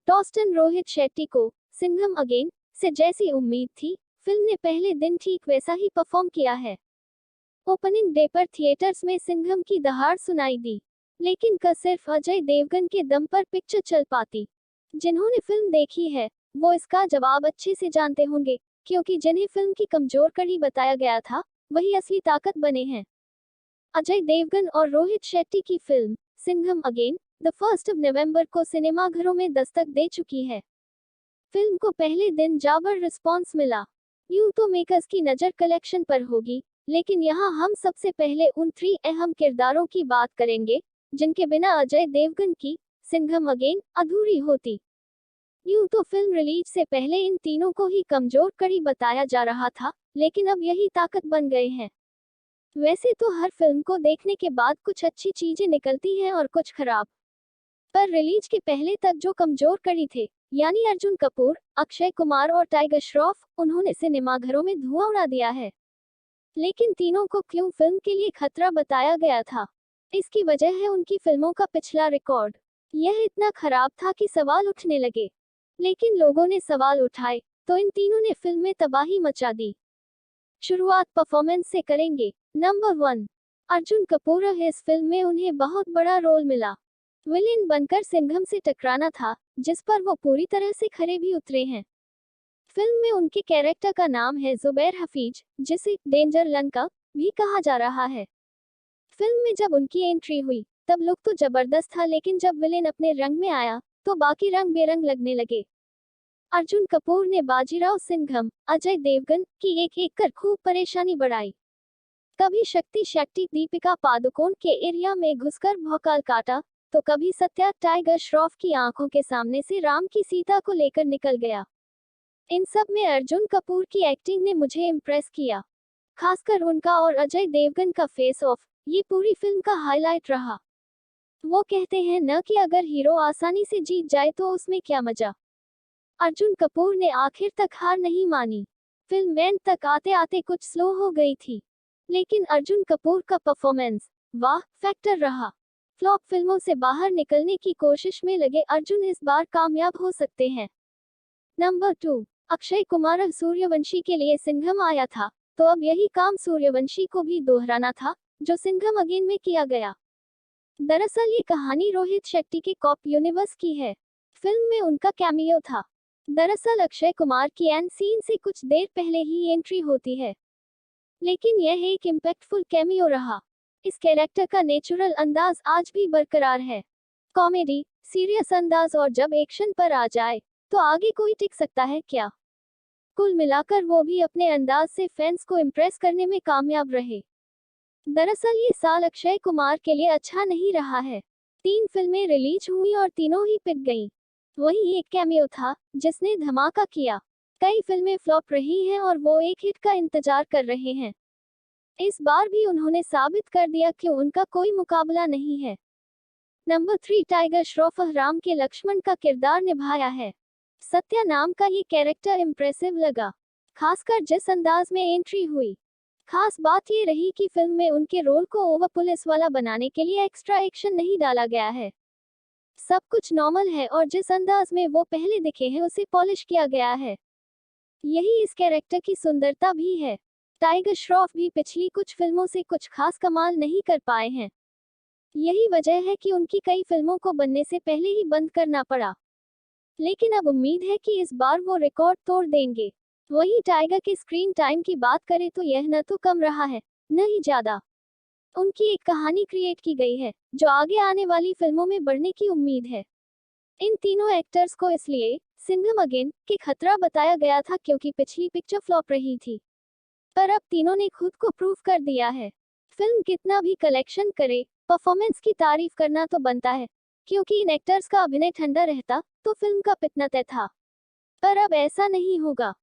टॉस्टन रोहित शेट्टी को सिंघम अगेन से जैसी उम्मीद थी, फिल्म ने पहले दिन ठीक वैसा ही परफॉर्म किया है। ओपनिंग डे पर थिएटर्स में सिंघम की दहाड़ सुनाई दी, लेकिन सिर्फ अजय देवगन के दम पर पिक्चर चल पाती। जिन्होंने फिल्म देखी है वो इसका जवाब अच्छे से जानते होंगे, क्योंकि जिन्हें फिल्म की कमजोर कड़ी बताया गया था वही असली ताकत बने हैं। अजय देवगन और रोहित शेट्टी की फिल्म सिंघम अगेन द 1 नवंबर को सिनेमाघरों में दस्तक दे चुकी है। फिल्म को पहले दिन जाबर रिस्पॉन्स मिला। यूं तो मेकर्स की नज़र कलेक्शन पर होगी, लेकिन यहाँ हम सबसे पहले उन 3 अहम किरदारों की बात करेंगे जिनके बिना अजय देवगन की सिंघम अगेन अधूरी होती। यूं तो फिल्म रिलीज से पहले इन तीनों को ही कमजोर कड़ी बताया जा रहा था, लेकिन अब यही ताकत बन गए हैं। वैसे तो हर फिल्म को देखने के बाद कुछ अच्छी चीजें निकलती हैं और कुछ खराब, पर रिलीज के पहले तक जो कमजोर कड़ी थे, यानी अर्जुन कपूर, अक्षय कुमार और टाइगर श्रॉफ, उन्होंने सिनेमाघरों में धुआं उड़ा दिया है। लेकिन तीनों को क्यों फिल्म के लिए खतरा बताया गया था? इसकी वजह है उनकी फिल्मों का पिछला रिकॉर्ड। यह इतना खराब था कि सवाल उठने लगे, लेकिन लोगों ने सवाल उठाए तो इन तीनों ने फिल्म में तबाही मचा दी। शुरुआत परफॉर्मेंस से करेंगे। नंबर 1, अर्जुन कपूर। इस फिल्म में उन्हें बहुत बड़ा रोल मिला। विलेन बनकर सिंघम से टकराना था, जिस पर वो पूरी तरह से खरे भी उतरे हैं। फिल्म में उनके कैरेक्टर का नाम है जुबैर हफीज, जिसे डेंजर लंका भी कहा जा रहा है। फिल्म में जब उनकी एंट्री हुई तब लुक तो जबरदस्त था, लेकिन जब विलेन अपने रंग में आया तो बाकी रंग बेरंग लगने लगे। अर्जुन कपूर ने बाजीराव सिंघम, अजय देवगन की एक कर खूब परेशानी बढ़ाई। कभी शक्ति शेट्टी दीपिका पादुकोण के एरिया में घुसकर भौकाल काटा, तो कभी सत्या टाइगर श्रॉफ की आंखों के सामने से राम की सीता को लेकर निकल गया। इन सब में अर्जुन कपूर की एक्टिंग ने मुझे इम्प्रेस किया, खासकर उनका और अजय देवगन का फेस ऑफ, ये पूरी फिल्म का हाईलाइट रहा। वो कहते हैं न कि अगर हीरो आसानी से जीत जाए तो उसमें क्या मजा। अर्जुन कपूर ने आखिर तक हार नहीं मानी। फिल्म एंड तक आते आते कुछ स्लो हो गई थी, लेकिन अर्जुन कपूर का परफॉर्मेंस वाह फैक्टर रहा। फ्लॉप फिल्मों से बाहर निकलने की कोशिश में लगे अर्जुन इस बार कामयाब हो सकते हैं। नंबर 2, अक्षय कुमार। सूर्यवंशी के लिए सिंघम आया था, तो अब यही काम सूर्यवंशी को भी दोहराना था जो सिंघम अगेन में किया गया। दरअसल ये कहानी रोहित शेट्टी के कॉप यूनिवर्स की है। फिल्म में उनका कैमियो था। दरअसल अक्षय कुमार की एंड सीन से कुछ देर पहले ही एंट्री होती है, लेकिन यह एक इम्पैक्टफुल कैमियो रहा। इस कैरेक्टर का नेचुरल अंदाज आज भी बरकरार है। कॉमेडी, सीरियस अंदाज और जब एक्शन पर आ जाए तो आगे कोई टिक सकता है क्या? कुल मिलाकर वो भी अपने अंदाज से फैंस को इम्प्रेस करने में कामयाब रहे। दरअसल ये साल अक्षय कुमार के लिए अच्छा नहीं रहा है। 3 फिल्में रिलीज हुई और तीनों ही पिट गईं। वही एक कैमियो था जिसने धमाका किया। कई फिल्में फ्लॉप रही हैं और वो एक हिट का इंतजार कर रहे हैं। इस बार भी उन्होंने साबित कर दिया कि उनका कोई मुकाबला नहीं है। Number 3, tiger Shroff. राम के लक्ष्मण का किरदार निभाया है। सत्या नाम का ये कैरेक्टर इम्प्रेसिव लगा, खासकर जिस अंदाज में एंट्री हुई। खास बात ये रही कि फिल्म में उनके रोल को ओवर पुलिस वाला बनाने के लिए एक्स्ट्रा एक्शन नहीं डाला गया है। सब कुछ नॉर्मल है और जिस अंदाज में वो पहले दिखे हैं उसे पॉलिश किया गया है। यही इस कैरेक्टर की सुंदरता भी है। टाइगर श्रॉफ भी पिछली कुछ फिल्मों से कुछ खास कमाल नहीं कर पाए हैं। यही वजह है कि उनकी कई फिल्मों को बनने से पहले ही बंद करना पड़ा, लेकिन अब उम्मीद है कि इस बार वो रिकॉर्ड तोड़ देंगे। वहीं टाइगर के स्क्रीन टाइम की बात करें तो यह न तो कम रहा है न ही ज्यादा। उनकी एक कहानी क्रिएट की गई है जो आगे आने वाली फिल्मों में बढ़ने की उम्मीद है। इन तीनों एक्टर्स को इसलिए सिंघम अगेन के खतरा बताया गया था क्योंकि पिछली पिक्चर फ्लॉप रही थी, पर अब तीनों ने खुद को प्रूव कर दिया है। फिल्म कितना भी कलेक्शन करे, परफॉर्मेंस की तारीफ करना तो बनता है, क्योंकि इन एक्टर्स का अभिनय ठंडा रहता तो फिल्म का पिटना तय था। पर अब ऐसा नहीं होगा।